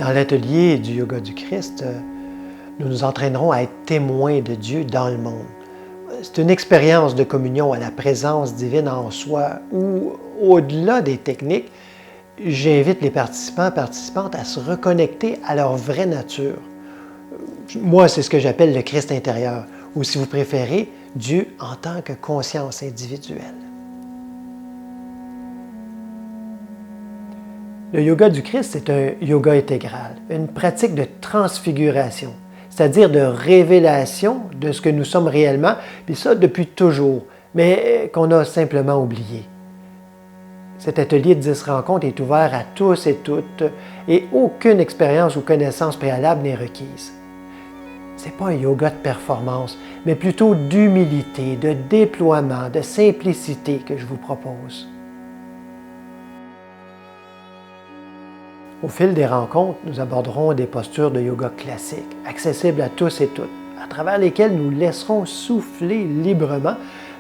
Dans l'atelier du Yoga du Christ, nous nous entraînerons à être témoins de Dieu dans le monde. C'est une expérience de communion à la présence divine en soi où, au-delà des techniques, j'invite les participantes à se reconnecter à leur vraie nature. Moi, c'est ce que j'appelle le Christ intérieur, ou si vous préférez, Dieu en tant que conscience individuelle. Le yoga du Christ, c'est un yoga intégral, une pratique de transfiguration, c'est-à-dire de révélation de ce que nous sommes réellement, puis ça depuis toujours, mais qu'on a simplement oublié. Cet atelier de 10 rencontres est ouvert à tous et toutes, et aucune expérience ou connaissance préalable n'est requise. Ce n'est pas un yoga de performance, mais plutôt d'humilité, de déploiement, de simplicité que je vous propose. Au fil des rencontres, nous aborderons des postures de yoga classiques, accessibles à tous et toutes, à travers lesquelles nous laisserons souffler librement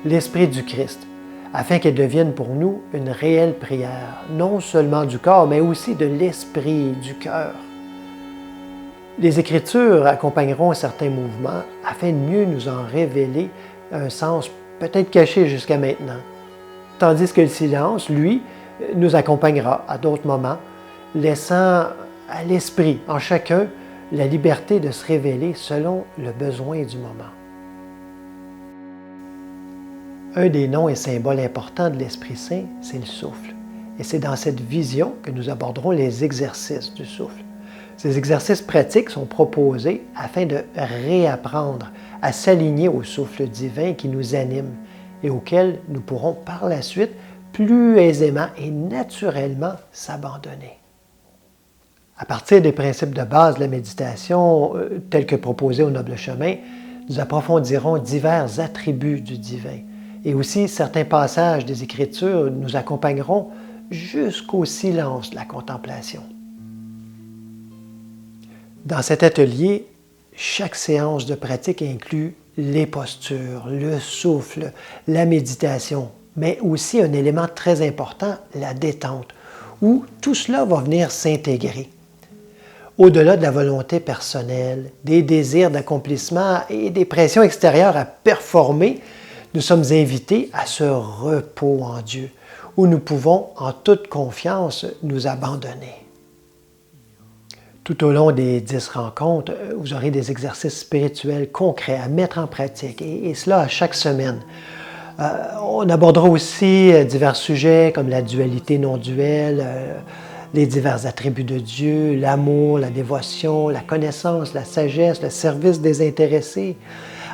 l'Esprit du Christ, afin qu'elle devienne pour nous une réelle prière, non seulement du corps, mais aussi de l'esprit, du cœur. Les Écritures accompagneront certains mouvements afin de mieux nous en révéler un sens peut-être caché jusqu'à maintenant, tandis que le silence, lui, nous accompagnera à d'autres moments, laissant à l'esprit, en chacun, la liberté de se révéler selon le besoin du moment. Un des noms et symboles importants de l'Esprit Saint, c'est le souffle. Et c'est dans cette vision que nous aborderons les exercices du souffle. Ces exercices pratiques sont proposés afin de réapprendre à s'aligner au souffle divin qui nous anime et auquel nous pourrons par la suite plus aisément et naturellement s'abandonner. À partir des principes de base de la méditation, tels que proposés au Noble Chemin, nous approfondirons divers attributs du divin. Et aussi, certains passages des Écritures nous accompagneront jusqu'au silence de la contemplation. Dans cet atelier, chaque séance de pratique inclut les postures, le souffle, la méditation, mais aussi un élément très important, la détente, où tout cela va venir s'intégrer. Au-delà de la volonté personnelle, des désirs d'accomplissement et des pressions extérieures à performer, nous sommes invités à ce repos en Dieu, où nous pouvons en toute confiance nous abandonner. Tout au long des 10 rencontres, vous aurez des exercices spirituels concrets à mettre en pratique, et cela à chaque semaine. On abordera aussi divers sujets comme la dualité non-duelle, les divers attributs de Dieu, l'amour, la dévotion, la connaissance, la sagesse, le service désintéressé.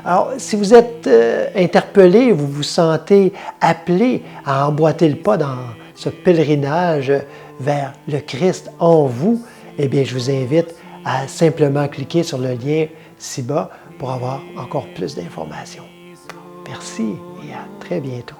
Alors, si vous êtes interpellé, vous vous sentez appelé à emboîter le pas dans ce pèlerinage vers le Christ en vous, eh bien, je vous invite à simplement cliquer sur le lien ci-bas pour avoir encore plus d'informations. Merci et à très bientôt.